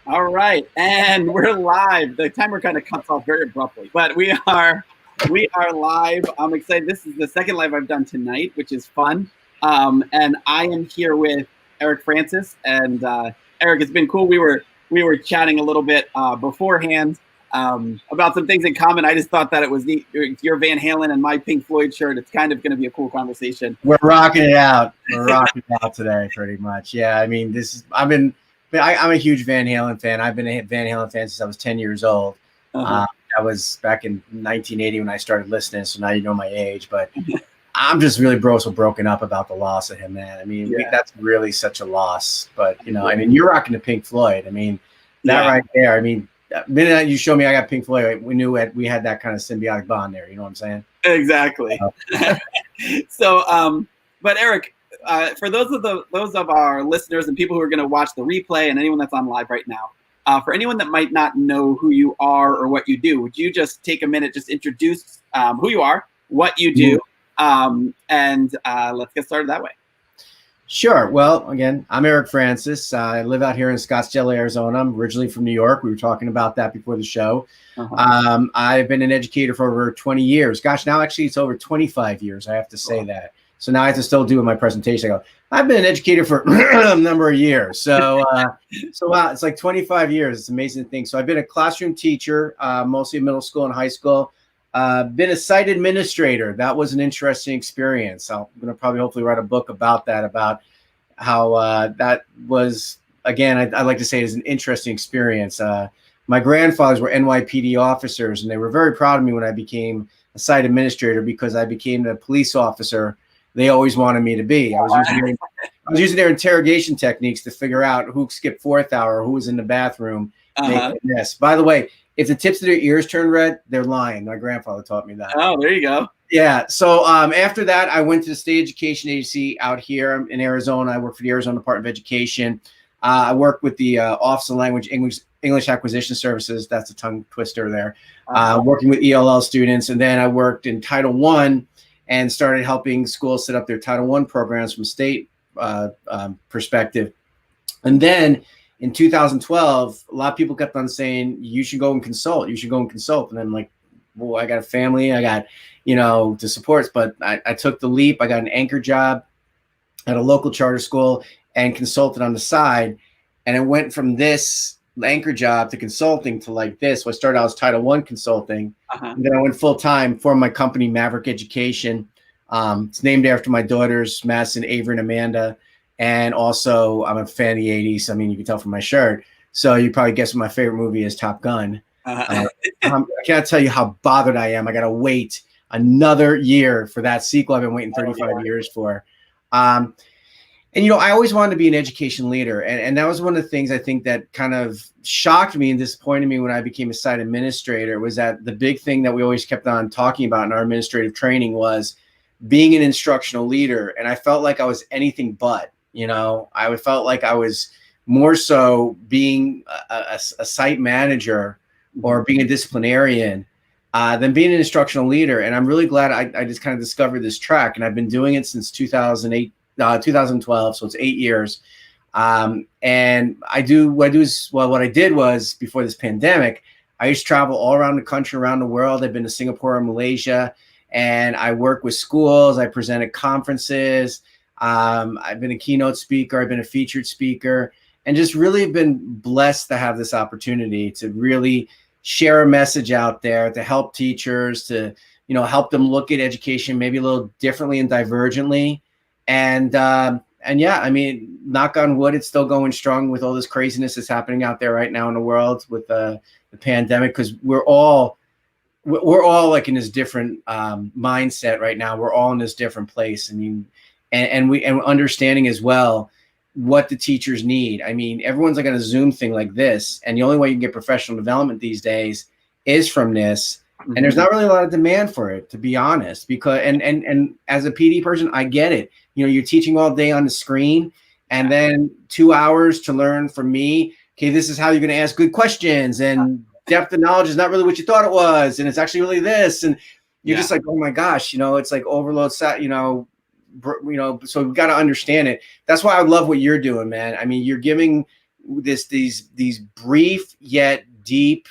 All right, and we're live. The timer kind of cuts off very abruptly, but we are live. I'm excited. This is the second live I've done tonight, which is fun. And I am here with Erik Francis. And Erik, it's been cool. We were chatting a little bit beforehand about some things in common. I just thought that it was neat. Your Van Halen and my Pink Floyd shirt. It's kind of going to be a cool conversation. We're rocking it out. We're rocking it out today, pretty much. Yeah, I mean, I'm a huge Van Halen fan. I've been a Van Halen fan since I was 10 years old. That was back in 1980 when I started listening, so now you know my age. But I'm just really broken up about the loss of him, man. I mean, that's really such a loss. But, I mean, you're rocking the Pink Floyd. I mean, that right there. I mean, the minute you show me I got Pink Floyd, we knew we had that kind of symbiotic bond there. You know what I'm saying? Exactly. So, but Erik, for those of our listeners and people who are going to watch the replay and anyone that's on live right now, for anyone that might not know who you are or what you do, would you just take a minute, just introduce who you are, what you do, and let's get started that way. Sure. Well, again, I'm Erik Francis. I live out here in Scottsdale, Arizona. I'm originally from New York. We were talking about that before the show. I've been an educator for over 20 years. Gosh, now actually it's over 25 years. I have to say that. So now I have to still do my presentation. I go, I've been an educator for a number of years. So, wow, it's like 25 years. It's an amazing thing. So I've been a classroom teacher, mostly in middle school and high school. Been a site administrator. That was an interesting experience. I'm going to probably hopefully write a book about that, about how that was, again, I like to say is an interesting experience. My grandfathers were NYPD officers, and they were very proud of me when I became a site administrator because I became the police officer they always wanted me to be. I was using their interrogation techniques to figure out who skipped fourth hour, who was in the bathroom. Yes. By the way, if the tips of their ears turn red, they're lying. My grandfather taught me that. Oh, there you go. Yeah. So after that, I went to the state education agency out here in Arizona. I work for the Arizona Department of Education. I work with the Office of Language English Acquisition Services. That's a tongue twister there. Working with ELL students. And then I worked in Title I and started helping schools set up their Title I programs from state perspective. And then in 2012, a lot of people kept on saying, you should go and consult. You should go and consult. And I'm like, well, I got a family. I got, the supports. But I took the leap. I got an anchor job at a local charter school and consulted on the side. And it went from this anchor job to consulting to like this. So I started out as Title I consulting. And then I went full time for my company, Maverick Education. It's named after my daughters, Madison, Avery, and Amanda. And also, I'm a fan of the 80s. I mean, you can tell from my shirt. So you probably guess what my favorite movie is, Top Gun. I can't tell you how bothered I am. I got to wait another year for that sequel I've been waiting 35 years for. And, I always wanted to be an education leader. And that was one of the things I think that kind of shocked me and disappointed me when I became a site administrator, was that the big thing that we always kept on talking about in our administrative training was being an instructional leader. And I felt like I was anything but, I felt like I was more so being a site manager or being a disciplinarian than being an instructional leader. And I'm really glad I just kind of discovered this track. And I've been doing it since 2012, so it's 8 years. And what I did was, before this pandemic, I used to travel all around the country, around the world. I've been to Singapore and Malaysia, and I work with schools. I presented conferences. I've been a keynote speaker. I've been a featured speaker, and just really been blessed to have this opportunity to really share a message out there to help teachers, to, help them look at education maybe a little differently and divergently. And yeah, I mean, knock on wood, it's still going strong with all this craziness that's happening out there right now in the world with the pandemic, because we're all like in this different mindset right now. We're all in this different place. I mean, and understanding as well what the teachers need. I mean, everyone's like on a Zoom thing like this, and the only way you can get professional development these days is from this. And there's not really a lot of demand for it, to be honest, because and as a PD person, I get it. You're teaching all day on the screen, and then 2 hours to learn from me. Okay, this is how you're going to ask good questions, and depth of knowledge is not really what you thought it was, and it's actually really this, and you're just like, oh my gosh, it's like overload set, so we've got to understand it. That's why I love what you're doing, man. I mean, you're giving these brief yet deep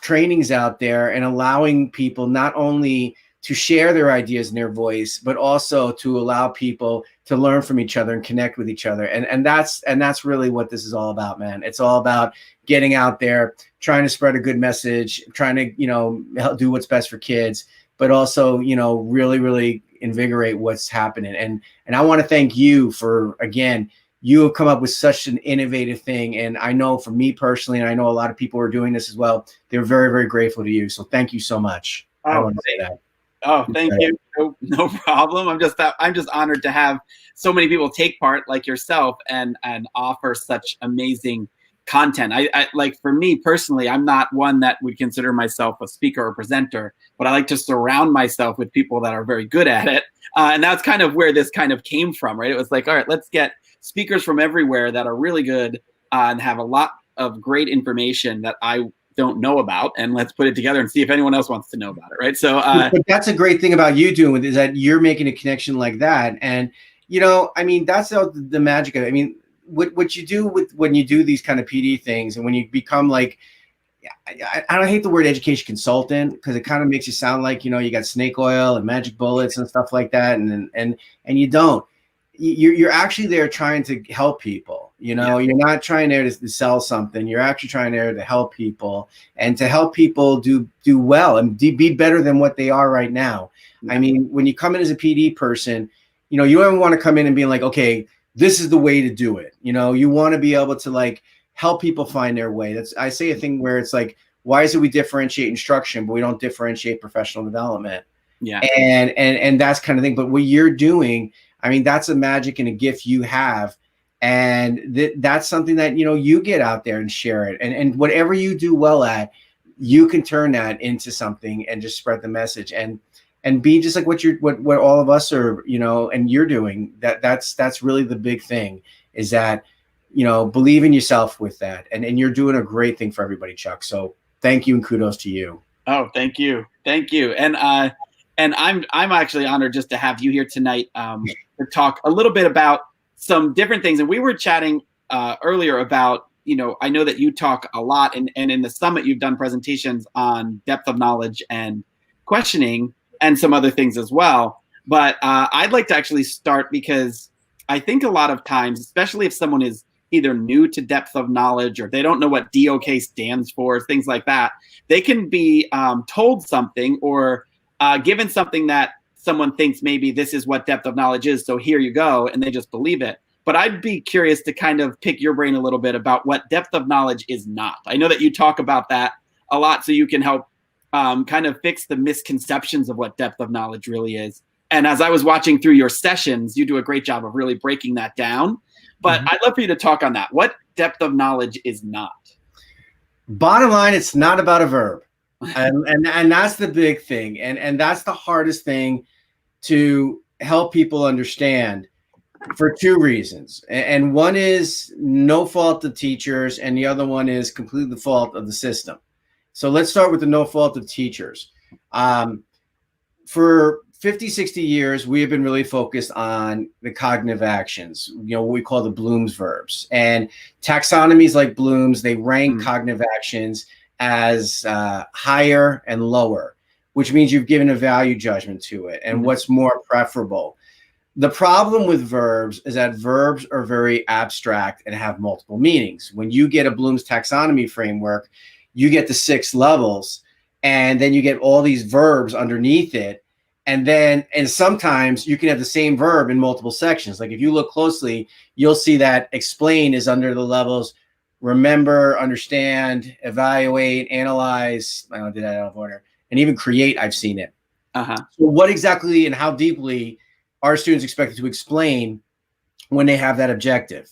trainings out there, and allowing people not only to share their ideas and their voice, but also to allow people to learn from each other and connect with each other. And that's really what this is all about, man. It's all about getting out there, trying to spread a good message, trying to, help do what's best for kids, but also, really, really invigorate what's happening. And I want to thank you for, again, you have come up with such an innovative thing. And I know for me personally, and I know a lot of people are doing this as well, they're very, very grateful to you. So thank you so much. I want to say that. Oh, thank you. No problem. I'm just honored to have so many people take part like yourself and offer such amazing content. I like, for me personally, I'm not one that would consider myself a speaker or presenter, but I like to surround myself with people that are very good at it. And that's kind of where this kind of came from, right? It was like, all right, let's get speakers from everywhere that are really good and have a lot of great information that I don't know about, and let's put it together and see if anyone else wants to know about it, right? So but that's a great thing about you doing is that you're making a connection like that. And that's the magic of it. I mean, what you do when you do these kind of PD things, and when you become like, I don't hate the word education consultant, because it kind of makes you sound like, you got snake oil and magic bullets and stuff like that, and you don't. You're actually there trying to help people. You're not trying there to sell something. You're actually trying there to help people, and to help people do well and be better than what they are right now. I mean, when you come in as a PD person, you don't even want to come in and be like, okay, this is the way to do it. You want to be able to like help people find their way. I say a thing where it's like, why is it we differentiate instruction, but we don't differentiate professional development? Yeah. And that's kind of thing. But what you're doing, I mean, that's a magic and a gift you have. And that's something that, you get out there and share it. And whatever you do well at, you can turn that into something and just spread the message and be just like what all of us are, and you're doing. That's really the big thing, is that, believe in yourself with that. And you're doing a great thing for everybody, Chuck. So thank you and kudos to you. Oh, thank you. Thank you. And I'm actually honored just to have you here tonight to talk a little bit about some different things. And we were chatting earlier about, I know that you talk a lot, and in the summit you've done presentations on depth of knowledge and questioning and some other things as well. But I'd like to actually start, because I think a lot of times, especially if someone is either new to depth of knowledge or they don't know what DOK stands for, things like that, they can be told something or given something that someone thinks maybe this is what depth of knowledge is, so here you go, and they just believe it. But I'd be curious to kind of pick your brain a little bit about what depth of knowledge is not. I know that you talk about that a lot, so you can help kind of fix the misconceptions of what depth of knowledge really is. And as I was watching through your sessions, you do a great job of really breaking that down. But I'd love for you to talk on that. What depth of knowledge is not? Bottom line, it's not about a verb. And that's the big thing. And that's the hardest thing to help people understand, for two reasons. And one is no fault of teachers, and the other one is completely the fault of the system. So let's start with the no fault of teachers. For 50, 60 years, we have been really focused on the cognitive actions, what we call the Bloom's verbs. And taxonomies like Bloom's, they rank cognitive actions as higher and lower, which means you've given a value judgment to it and what's more preferable. The problem with verbs is that verbs are very abstract and have multiple meanings. When you get a Bloom's taxonomy framework, you get the 6 levels, and then you get all these verbs underneath it. And sometimes you can have the same verb in multiple sections. Like if you look closely, you'll see that explain is under the levels remember, understand, evaluate, analyze. I did that out of order. And even create, I've seen it. So what exactly and how deeply are students expected to explain when they have that objective?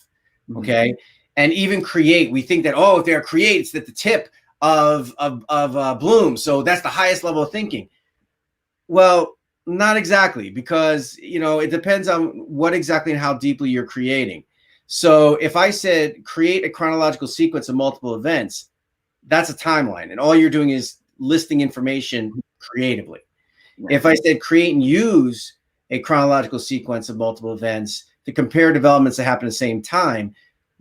Okay. And even create, we think that, if they're create, it's at the tip of Bloom. So that's the highest level of thinking. Well, not exactly, because, it depends on what exactly and how deeply you're creating. So if I said create a chronological sequence of multiple events, that's a timeline. And all you're doing is listing information creatively. Right. If I said create and use a chronological sequence of multiple events to compare developments that happen at the same time,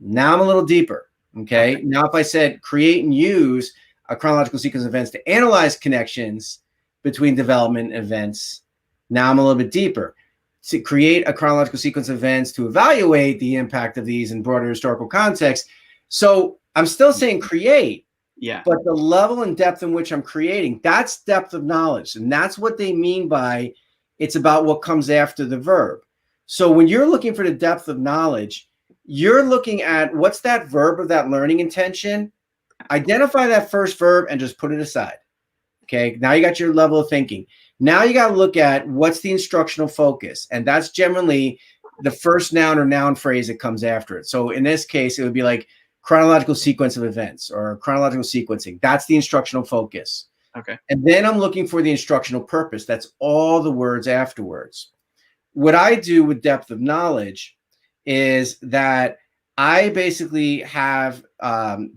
Now I'm a little deeper. Okay. Now, if I said create and use a chronological sequence of events to analyze connections between development events, now I'm a little bit deeper. To create a chronological sequence of events to evaluate the impact of these in broader historical context. So I'm still saying create, but the level and depth in which I'm creating, that's depth of knowledge. And that's what they mean by it's about what comes after the verb. So when you're looking for the depth of knowledge, you're looking at what's that verb of that learning intention, identify that first verb and just put it aside. Okay, now you got your level of thinking. Now you got to look at what's the instructional focus. And that's generally the first noun or noun phrase that comes after it. So in this case, it would be like chronological sequence of events or chronological sequencing. That's the instructional focus. Okay. And then I'm looking for the instructional purpose. That's all the words afterwards. What I do with depth of knowledge is that I basically have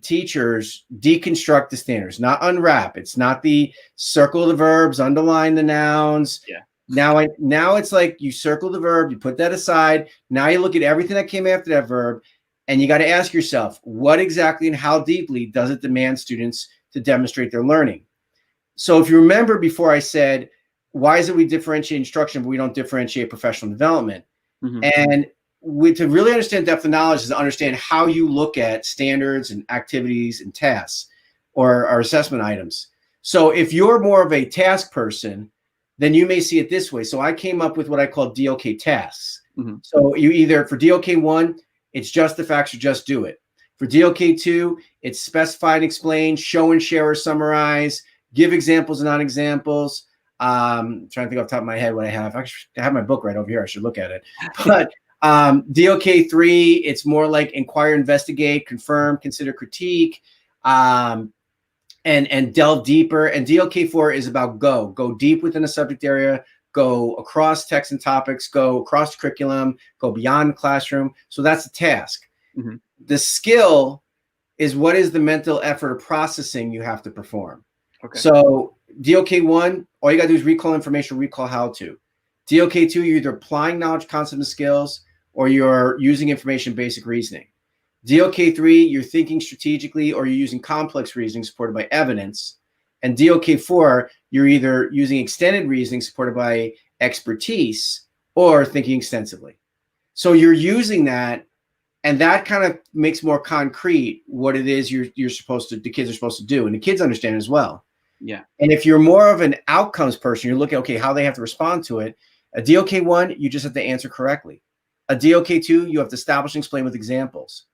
teachers deconstruct the standards, not unwrap. It's not the circle the verbs, underline the nouns. Yeah. Now it's like you circle the verb, you put that aside. Now you look at everything that came after that verb, and you got to ask yourself, what exactly and how deeply does it demand students to demonstrate their learning? So if you remember before I said, why is it we differentiate instruction, but we don't differentiate professional development? Mm-hmm. And to really understand depth of knowledge is to understand how you look at standards and activities and tasks or assessment items. So if you're more of a task person, then you may see it this way. So I came up with what I call DOK tasks. Mm-hmm. So you either, for DOK 1, it's just the facts or just do it. For DOK 2, it's specify and explain, show and share or summarize, give examples and non-examples. Trying to think off the top of my head what I have. Actually, I have my book right over here. I should look at it. But DOK 3, it's more like inquire, investigate, confirm, consider, critique, and delve deeper. And DOK 4 is about go deep within a subject area, go across text and topics, go across curriculum, go beyond the classroom. So that's the task. Mm-hmm. The skill is what is the mental effort or processing you have to perform. Okay. So DOK 1, all you got to do is recall information, recall how to. DOK 2, you're either applying knowledge, concepts, and skills, or you're using information, basic reasoning. DOK 3, you're thinking strategically, or you're using complex reasoning supported by evidence. And DOK 4, you're either using extended reasoning supported by expertise or thinking extensively. So you're using that, and that kind of makes more concrete what it is you're supposed to, the kids are supposed to do, and the kids understand as well. Yeah. And if you're more of an outcomes person, you're looking, okay, how they have to respond to it. A DOK 1, you just have to answer correctly. A DOK 2, you have to establish and explain with examples.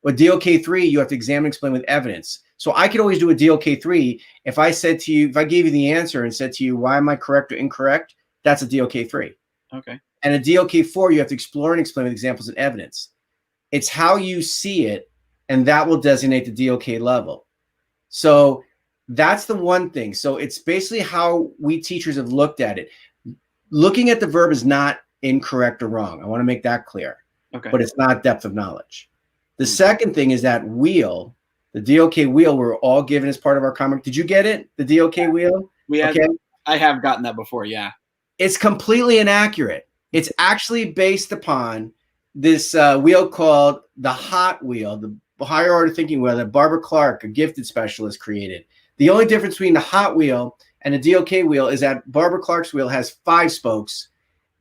With DOK 3, you have to examine and explain with evidence. So I could always do a DOK 3. If I said to you, if I gave you the answer and said to you, why am I correct or incorrect? That's a DOK 3. Okay. And a DOK 4, you have to explore and explain with examples and evidence. It's how you see it, and that will designate the DOK level. So that's the one thing. So it's basically how we teachers have looked at it. Looking at the verb is not incorrect or wrong. I want to make that clear. Okay. But it's not depth of knowledge. The second thing is that wheel, the DOK wheel, we're all given as part of our comic. Did you get it? The DOK wheel? I have gotten that before. Yeah. It's completely inaccurate. It's actually based upon this wheel called the Hot Wheel, the higher order thinking wheel that Barbara Clark, a gifted specialist, created. The only difference between the Hot Wheel and the DOK wheel is that Barbara Clark's wheel has 5 spokes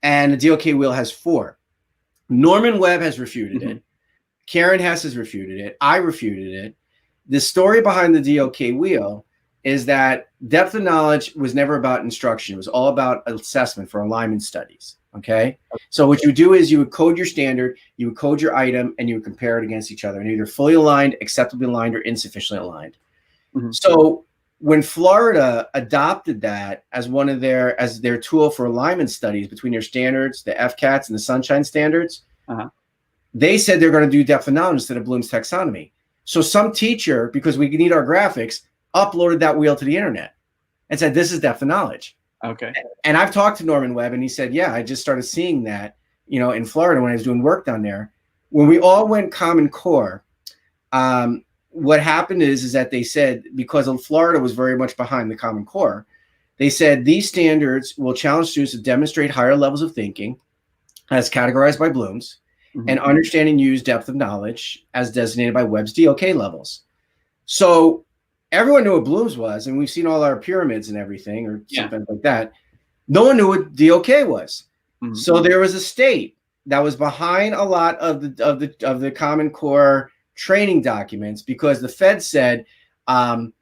and the DOK wheel has 4. Norman Webb has refuted it. Karen Hess has refuted it. I refuted it. The story behind the DOK wheel is that depth of knowledge was never about instruction. It was all about assessment for alignment studies. Okay. So what you do is you would code your standard, you would code your item, and you would compare it against each other and either fully aligned, acceptably aligned, or insufficiently aligned. Mm-hmm. So when Florida adopted that as their tool for alignment studies between their standards, the FCATs and the Sunshine standards, they said they're going to do depth of knowledge instead of Bloom's taxonomy. So some teacher, because we need our graphics, uploaded that wheel to the internet and said, this is depth of knowledge. Okay. And I've talked to Norman Webb, and he said, yeah, I just started seeing that, in Florida when I was doing work down there. When we all went Common Core, what happened is that they said, because Florida was very much behind the Common Core, they said these standards will challenge students to demonstrate higher levels of thinking as categorized by Bloom's, and understand and use depth of knowledge as designated by Webb's DOK levels. So everyone knew what Bloom's was, and we've seen all our pyramids and everything or something like that. No one knew what DOK was. So there was a state that was behind a lot of the Common Core training documents because the Fed said, don't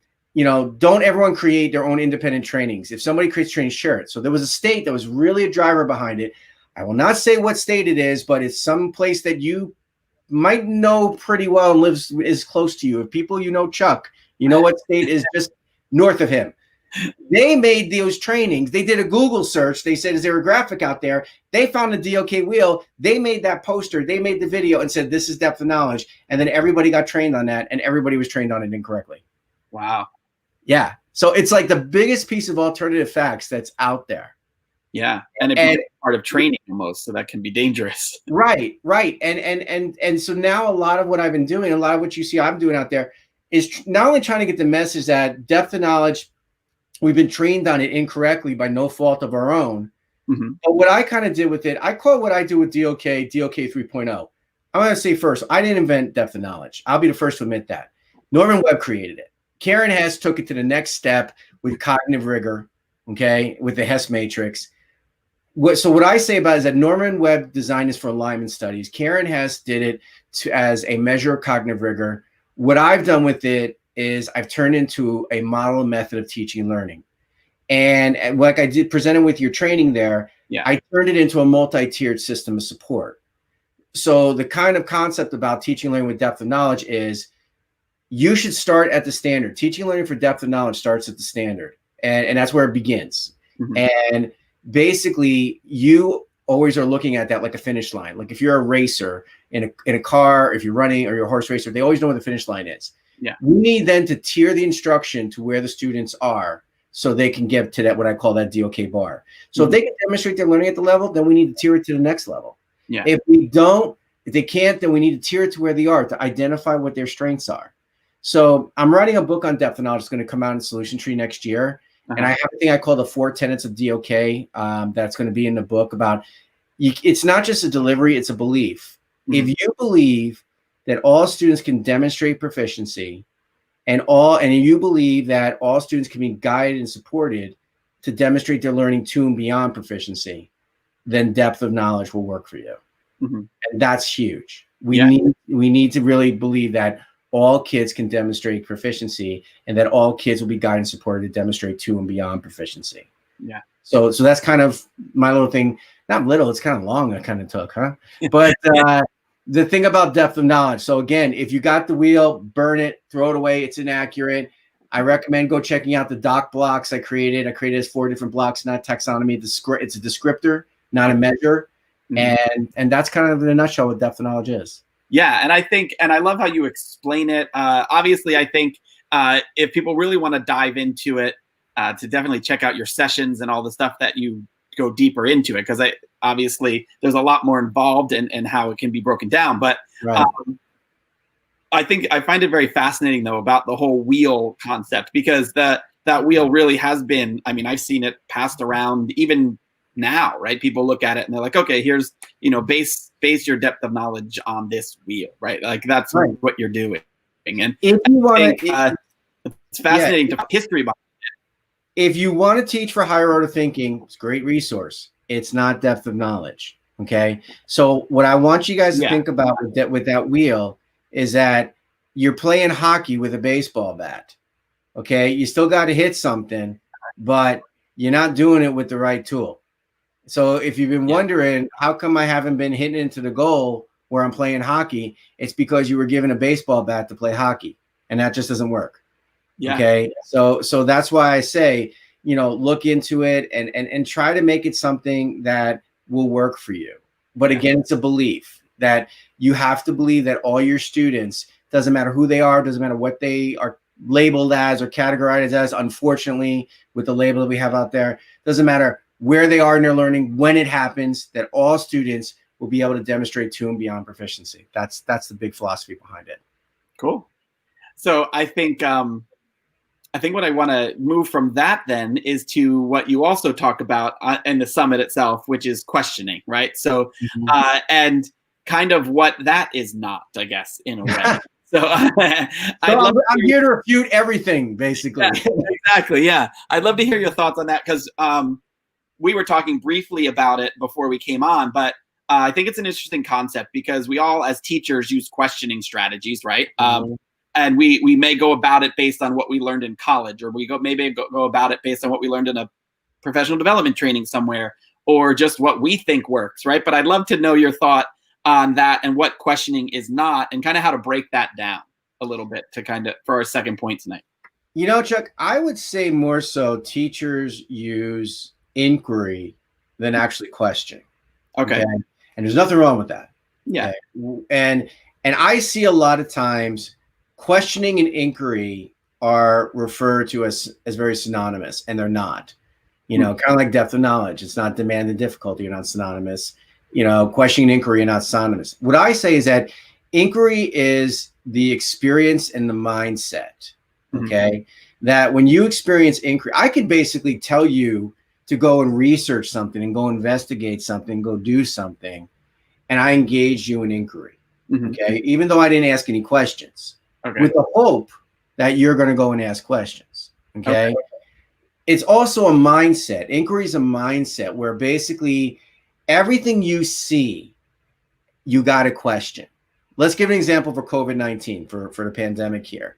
everyone create their own independent trainings. If somebody creates training, share it. So there was a state that was really a driver behind it. I will not say what state it is, but it's some place that you might know pretty well and is close to you. If people Chuck, you know what state is just north of him. They made those trainings. They did a Google search. They said, is there a graphic out there? They found the DOK wheel. They made that poster. They made the video and said, this is depth of knowledge. And then everybody got trained on that, and everybody was trained on it incorrectly. Wow. Yeah. So it's like the biggest piece of alternative facts that's out there. Yeah. And it's part of training almost, so that can be dangerous. Right. And so now a lot of what I've been doing, a lot of what you see I'm doing out there is not only trying to get the message that depth of knowledge, we've been trained on it incorrectly by no fault of our own. But what I kind of did with it, I call what I do with DOK 3.0. I'm going to say first, I didn't invent depth of knowledge. I'll be the first to admit that. Norman Webb created it. Karen Hess took it to the next step with cognitive rigor, okay, with the Hess matrix. So what I say about it is that Norman Webb designed this for alignment studies. Karen Hess did it as a measure of cognitive rigor. What I've done with it is I've turned into a model and method of teaching and learning. And like I did presented with your training there, I turned it into a multi-tiered system of support. So the kind of concept about teaching and learning with depth of knowledge is you should start at the standard. Teaching and learning for depth of knowledge starts at the standard. And that's where it begins. And basically, you always are looking at that like a finish line. Like if you're a racer in a car, if you're running or you're a horse racer, they always know where the finish line is. We need then to tier the instruction to where the students are so they can get to that, what I call that DOK bar. So if they can demonstrate their learning at the level, then we need to tier it to the next level. If they can't, then we need to tier it to where they are to identify what their strengths are. So I'm writing a book on depth of knowledge. It's going to come out in Solution Tree next year. And I have a thing I call the 4 tenets of DOK that's going to be in the book about, it's not just a delivery, it's a belief. If you believe that all students can demonstrate proficiency and you believe that all students can be guided and supported to demonstrate their learning to and beyond proficiency, then depth of knowledge will work for you. And that's huge. We need to really believe that all kids can demonstrate proficiency and that all kids will be guided and supported to demonstrate to and beyond proficiency. So that's kind of my little thing. Not little, it's kind of long I kind of took, huh? But the thing about depth of knowledge. So again, if you got the wheel, burn it, throw it away. It's inaccurate. I recommend go checking out the DOK blocks I created. I created as 4 different blocks, not taxonomy. It's a descriptor, not a measure. And that's kind of in a nutshell what depth of knowledge is. Yeah, and I love how you explain it. Obviously, I think if people really want to dive into it, to definitely check out your sessions and all the stuff that you go deeper into it, because obviously there's a lot more involved in how it can be broken down. But I find it very fascinating though about the whole wheel concept, because that wheel really has been. I mean, I've seen it passed around even now, right? People look at it and they're like, okay, here's, base your depth of knowledge on this wheel, right? Like that's what you're doing. And if you want it's fascinating to history behind it. If you want to teach for higher order thinking, it's a great resource. It's not depth of knowledge. Okay. So what I want you guys to think about with that wheel is that you're playing hockey with a baseball bat. Okay. You still got to hit something, but you're not doing it with the right tool. So if you've been wondering, how come I haven't been hitting into the goal where I'm playing hockey? It's because you were given a baseball bat to play hockey, and that just doesn't work. Okay. So that's why I say, look into it and try to make it something that will work for you. But again, it's a belief that you have to believe that all your students, doesn't matter who they are, doesn't matter what they are labeled as or categorized as, unfortunately, with the label that we have out there, doesn't matter where they are in their learning, when it happens, that all students will be able to demonstrate to and beyond proficiency. That's the big philosophy behind it. Cool. So I think what I want to move from that then is to what you also talk about in the summit itself, which is questioning, right? So and kind of what that is not, I guess, in a way. So I'm here to refute everything, basically. Yeah, exactly. Yeah, I'd love to hear your thoughts on that, because we were talking briefly about it before we came on, but I think it's an interesting concept because we all, as teachers, use questioning strategies, right? And we may go about it based on what we learned in college, or we maybe go about it based on what we learned in a professional development training somewhere, or just what we think works, right? But I'd love to know your thought on that and what questioning is not, and kind of how to break that down a little bit to kind of for our second point tonight. You know, Chuck, I would say more so teachers use inquiry than actually questioning. Okay. And there's nothing wrong with that. Yeah. Okay? And I see a lot of times questioning and inquiry are referred to as very synonymous, and they're not. You know, kind of like depth of knowledge. It's not demand and difficulty. You're not synonymous. You know, questioning and inquiry are not synonymous. What I say is that inquiry is the experience and the mindset. Okay. That when you experience inquiry, I could basically tell you to go and research something and go investigate something, go do something, and I engage you in inquiry. Okay. Even though I didn't ask any questions, with the hope that you're going to go and ask questions. Okay. It's also a mindset. Inquiry is a mindset where basically everything you see, you got to question. Let's give an example for COVID-19, for the pandemic here.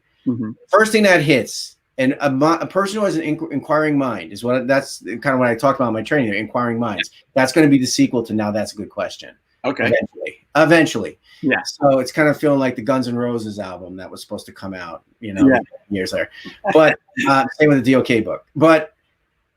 First thing that hits, and a person who has an inquiring mind is that's kind of what I talked about in my training, inquiring minds. That's going to be the sequel to Now That's a Good Question. Okay. Eventually. Yeah. So it's kind of feeling like the Guns N' Roses album that was supposed to come out, years later. But same with the DOK book. But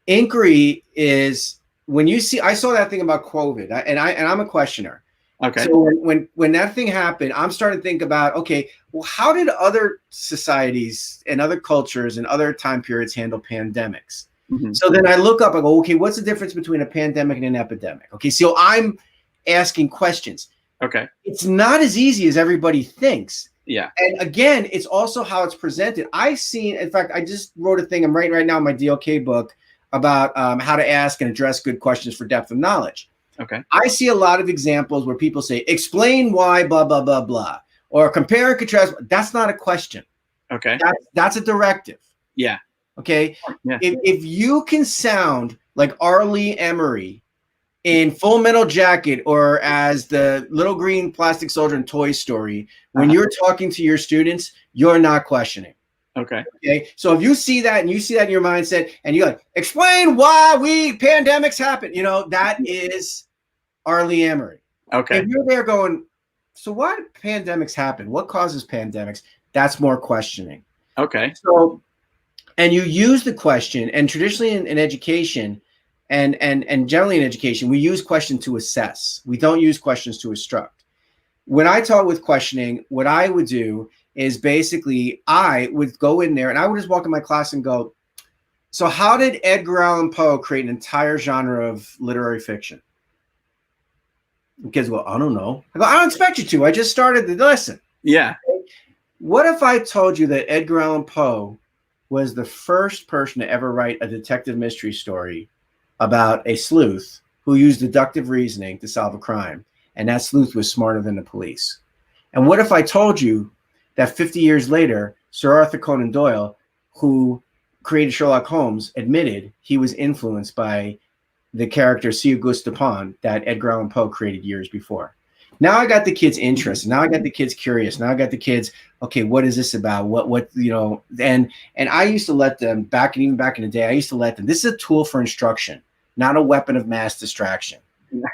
inquiry is when you see, I saw that thing about COVID, and I'm a questioner. Okay. So when that thing happened, I'm starting to think about, okay, well, how did other societies and other cultures and other time periods handle pandemics? So then I look up, I go, okay, what's the difference between a pandemic and an epidemic? Okay, so I'm asking questions. Okay. It's not as easy as everybody thinks. Yeah. And again, it's also how it's presented. In fact, I just wrote a thing, I'm writing right now in my DOK book about how to ask and address good questions for depth of knowledge. Okay. I see a lot of examples where people say, explain why, blah, blah, blah, blah, or compare and contrast. That's not a question. Okay. That's a directive. Yeah. Okay. Yeah. If you can sound like Arlie Emery in Full Metal Jacket, or as the little green plastic soldier in Toy Story, when you're talking to your students, you're not questioning. Okay. Okay. So if you see that and you see that in your mindset and you like, explain why pandemics happen, that is Arlie Emery. Okay. If you're there going, so why do pandemics happen? What causes pandemics? That's more questioning. Okay. So, and you use the question, and traditionally in education and generally in education, we use questions to assess. We don't use questions to instruct. When I talk with questioning, what I would do is basically I would go in there and I would just walk in my class and go, so how did Edgar Allan Poe create an entire genre of literary fiction? The kids go, I don't know. I go, I don't expect you to. I just started the lesson. Yeah. What if I told you that Edgar Allan Poe was the first person to ever write a detective mystery story about a sleuth who used deductive reasoning to solve a crime, and that sleuth was smarter than the police? And what if I told you that 50 years later, Sir Arthur Conan Doyle, who created Sherlock Holmes, admitted he was influenced by the character Sir Auguste Dupin that Edgar Allan Poe created years before? Now I got the kids interested. Now I got the kids curious. Now I got the kids, okay, what is this about? What and I used to let them even back in the day, I used to let them, this is a tool for instruction, not a weapon of mass distraction.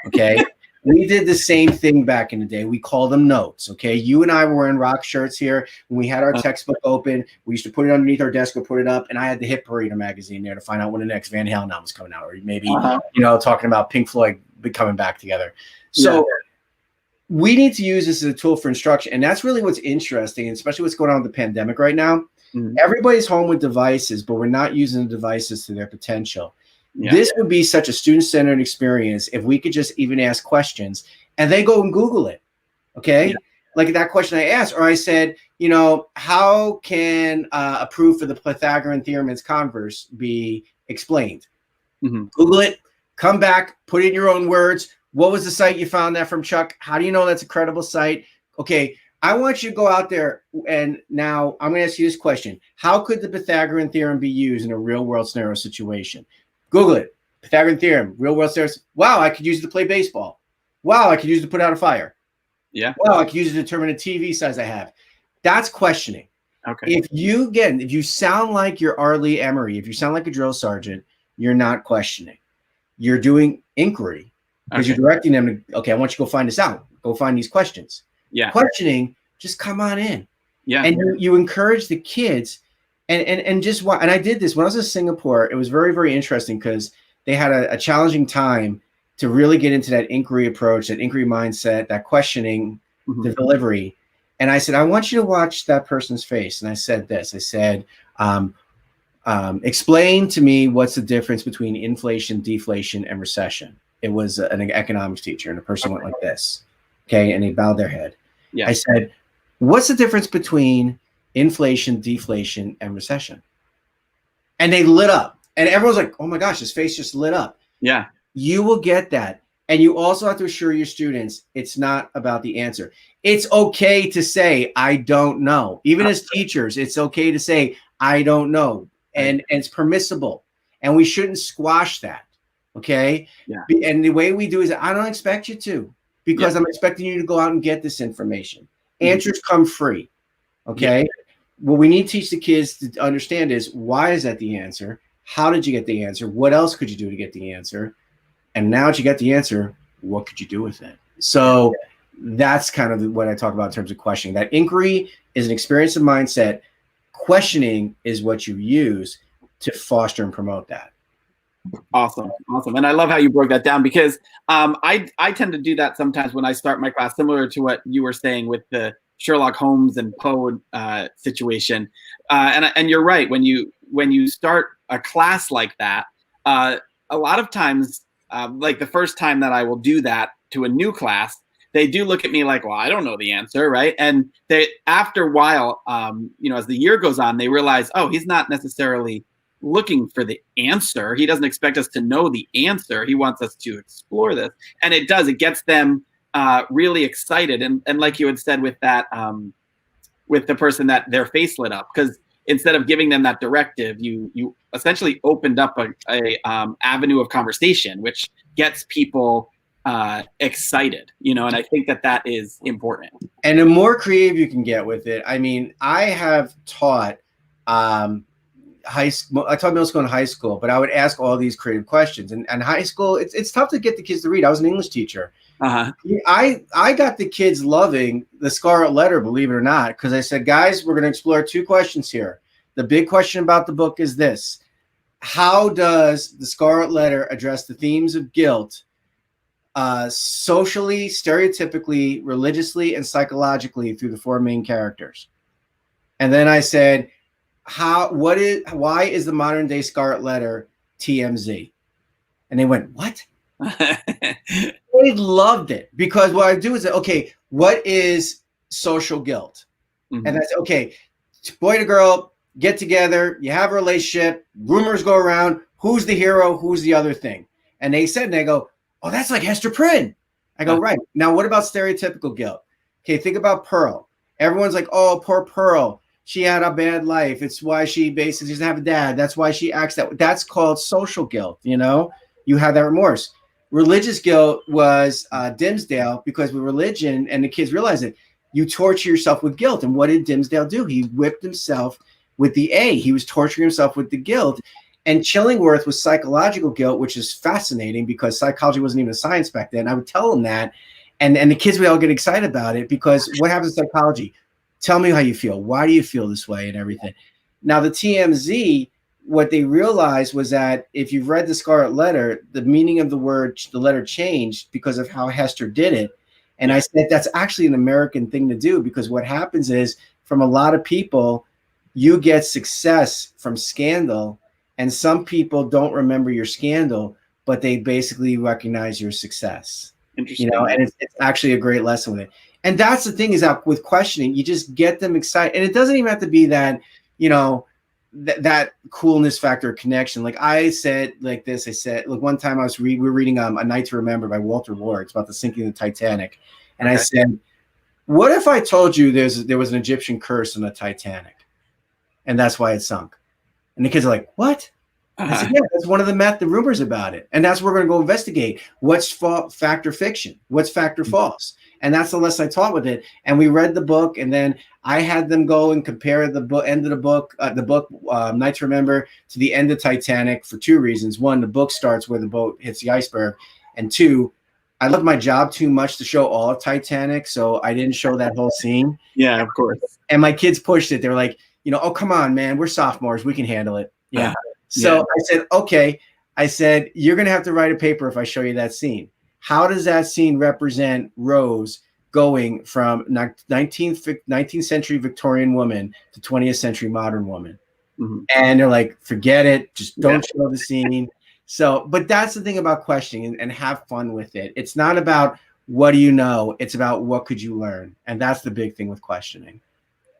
Okay. We did the same thing back in the day. We called them notes. Okay. You and I were wearing rock shirts here. When we had our textbook open, we used to put it underneath our desk or put it up. And I had the Hit Parader magazine there to find out when the next Van Halen album was coming out, or maybe, talking about Pink Floyd coming back together. So we need to use this as a tool for instruction. And that's really what's interesting, especially what's going on with the pandemic right now. Everybody's home with devices, but we're not using the devices to their potential. Yeah. This would be such a student-centered experience if we could just even ask questions and they go and Google it. Okay. Yeah. Like that question I asked, or I said, how can a proof of the Pythagorean theorem and its converse be explained? Google it, come back, put it in your own words, What was the site you found that from, Chuck? How do you know that's a credible site? Okay, I want you to go out there, and now I'm going to ask you this question. How could the Pythagorean theorem be used in a real-world scenario situation? Google it. Pythagorean theorem, real-world scenario. Wow, I could use it to play baseball. Wow, I could use it to put out a fire. Yeah. Wow, I could use it to determine the TV size I have. That's questioning. Okay. If you sound like you're R. Lee Emery, if you sound like a drill sergeant, you're not questioning. You're doing inquiry because you're directing them to, okay, I want you to go find this out. Go find these questions. Yeah. Questioning, just come on in. Yeah. And you encourage the kids and just why. And I did this when I was in Singapore. It was very, very interesting because they had a challenging time to really get into that inquiry approach, that inquiry mindset, that questioning, the delivery. And I said, I want you to watch that person's face. And I said this, I said, explain to me what's the difference between inflation, deflation, and recession. It was an economics teacher, and the person went like this. Okay. And they bowed their head. Yeah. I said, what's the difference between inflation, deflation, and recession? And they lit up. And everyone's like, oh my gosh, his face just lit up. Yeah. You will get that. And you also have to assure your students it's not about the answer. It's okay to say, I don't know. Even as teachers, it's okay to say, I don't know. And it's permissible. And we shouldn't squash that. Okay. Yeah. And the way we do is, I don't expect you to, because I'm expecting you to go out and get this information. Answers come free. Okay. What we need to teach the kids to understand is, why is that the answer? How did you get the answer? What else could you do to get the answer? And now that you get the answer, what could you do with it? So that's kind of what I talk about in terms of questioning. That inquiry is an experience of mindset. Questioning is what you use to foster and promote that. Awesome. And I love how you broke that down, because I tend to do that sometimes when I start my class, similar to what you were saying with the Sherlock Holmes and Poe situation. And you're right. When you start a class like that, a lot of times, like the first time that I will do that to a new class, they do look at me like, well, I don't know the answer, right? And they, after a while, as the year goes on, they realize, oh, he's not necessarily looking for the answer. He doesn't expect us to know the answer. He wants us to explore this. And it does. It gets them really excited. And like you had said with that, with the person that their face lit up, because instead of giving them that directive, you essentially opened up a avenue of conversation, which gets people excited, and I think that is important. And the more creative you can get with it. I mean, I have taught high school. I taught middle school and high school, but I would ask all these creative questions. And high school, it's tough to get the kids to read. I was an English teacher. I got the kids loving the Scarlet Letter, believe it or not, because I said, guys, we're going to explore 2 questions here. The big question about the book is this: how does the Scarlet Letter address the themes of guilt socially, stereotypically, religiously, and psychologically through the 4 main characters? And then I said, why is the modern day Scarlet Letter TMZ? And they went, what? They loved it, because what I do is, okay, what is social guilt? And that's, okay, boy to girl get together, you have a relationship, rumors go around, who's the hero, who's the other thing? And they go, oh, that's like Hester Prynne. I go, right. Now, what about stereotypical guilt? Okay, think about Pearl. Everyone's like, oh, poor Pearl. She had a bad life. It's why she basically doesn't have a dad. That's why she acts that way. That's called social guilt. You have that remorse. Religious guilt was Dimsdale, because with religion, and the kids realize it, you torture yourself with guilt. And what did Dimsdale do? He whipped himself with the A. He was torturing himself with the guilt. And Chillingworth was psychological guilt, which is fascinating because psychology wasn't even a science back then. I would tell them that. And the kids would all get excited about it, because what happens in psychology? Tell me how you feel. Why do you feel this way and everything? Now, the TMZ, what they realized was that if you've read the Scarlet Letter, the meaning of the letter changed because of how Hester did it. And I said, that's actually an American thing to do, because what happens is, from a lot of people, you get success from scandal. And some people don't remember your scandal, but they basically recognize your success. Interesting. And it's actually a great lesson with it. And that's the thing, is that with questioning, you just get them excited. And it doesn't even have to be that, that coolness factor connection. Like I said, like this, I said, look, one time we were reading A Night to Remember by Walter Lord. It's about the sinking of the Titanic. And I said, what if I told you there was an Egyptian curse on the Titanic and that's why it sunk? And the kids are like, what? I said, yeah, that's one of the rumors about it. And that's what we're going to go investigate. What's factor fiction? What's factor false? And that's the lesson I taught with it. And we read the book, and then I had them go and compare the end of the book, Night to Remember, to the end of Titanic for two reasons. One, the book starts where the boat hits the iceberg. And two, I loved my job too much to show all of Titanic, so I didn't show that whole scene. Yeah, of course. And my kids pushed it. They were like, oh, come on, man. We're sophomores. We can handle it. Yeah. So I said, okay. I said, you're going to have to write a paper if I show you that scene. How does that scene represent Rose going from 19th century Victorian woman to 20th century modern woman? Mm-hmm. And they're like, forget it. Just don't show the scene. So, but that's the thing about questioning and have fun with it. It's not about what do you know? It's about what could you learn? And that's the big thing with questioning.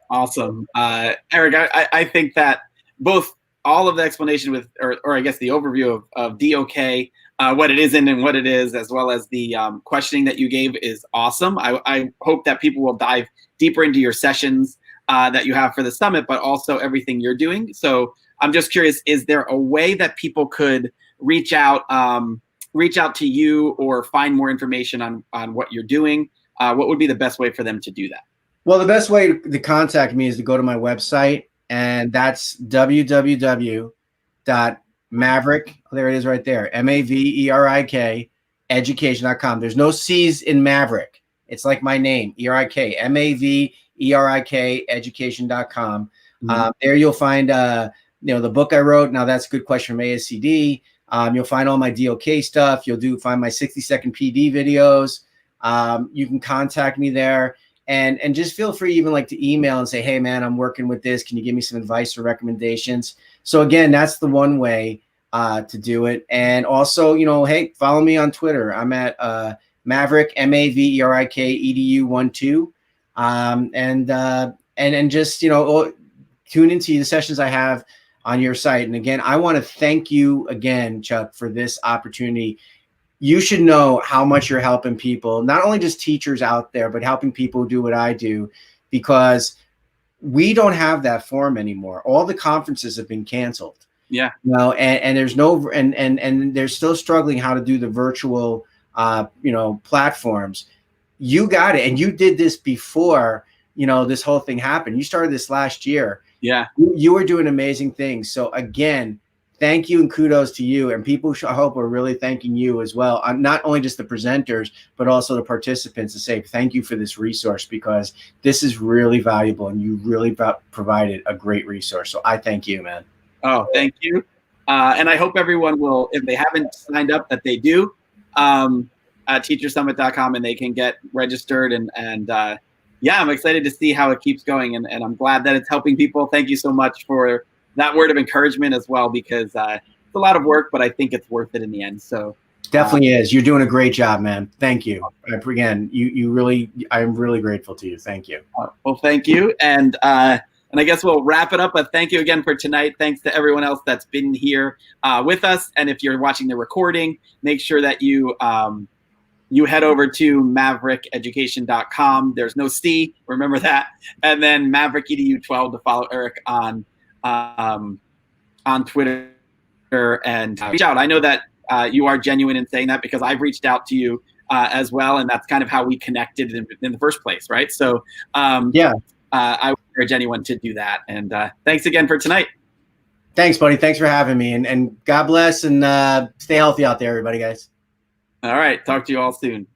Awesome. Erik, I think that both all of the explanation with, or I guess the overview of DOK, what it isn't and what it is, as well as the questioning that you gave is awesome. I hope that people will dive deeper into your sessions that you have for the summit, but also everything you're doing. So I'm just curious, is there a way that people could reach out to you or find more information on what you're doing? What would be the best way for them to do that? Well, the best way to contact me is to go to my website, and that's www.maverick. There it is right there. MAVERIK education.com. There's no C's in Maverick. It's like my name, ERIK, MAVERIK education.com. Mm-hmm. There you'll find the book I wrote. Now that's a good question from ASCD. You'll find all my DOK stuff. You'll find my 60-second PD videos. You can contact me there. And just feel free even like to email and say, hey, man, I'm working with this. Can you give me some advice or recommendations? So, again, that's the one way to do it. And also, hey, follow me on Twitter. I'm at Maverick, MAVERIK, EDU12. And just, tune into the sessions I have on your site. And, again, I want to thank you again, Chuck, for this opportunity. You should know how much you're helping people, not only just teachers out there, but helping people do what I do, because we don't have that forum anymore. All the conferences have been canceled. Yeah. And there's no, and they're still struggling how to do the virtual, platforms. You got it. And you did this before, this whole thing happened. You started this last year. Yeah. You were doing amazing things. So again, thank you and kudos to you. And people, I hope, are really thanking you as well. Not only just the presenters, but also the participants, to say thank you for this resource, because this is really valuable and you really provided a great resource. So I thank you, man. Oh, thank you. And I hope everyone will, if they haven't signed up, that they do, at teachersummit.com, and they can get registered. And I'm excited to see how it keeps going. And I'm glad that it's helping people. Thank you so much for that word of encouragement as well, because it's a lot of work, but I think it's worth it in the end. So definitely is. You're doing a great job, man. Thank you. Again, I'm really grateful to you. Thank you. Well, thank you. And I guess we'll wrap it up, but thank you again for tonight. Thanks to everyone else that's been here with us. And if you're watching the recording, make sure that you head over to maverickeducation.com. There's no C, remember that. And then Maverick EDU12 to follow Erik on Twitter and reach out. I know that you are genuine in saying that, because I've reached out to you as well, and that's kind of how we connected in the first place, right? So I would encourage anyone to do that. And thanks again for tonight. Thanks, buddy. Thanks for having me, and God bless, and stay healthy out there, everybody, guys. All right. Talk to you all soon.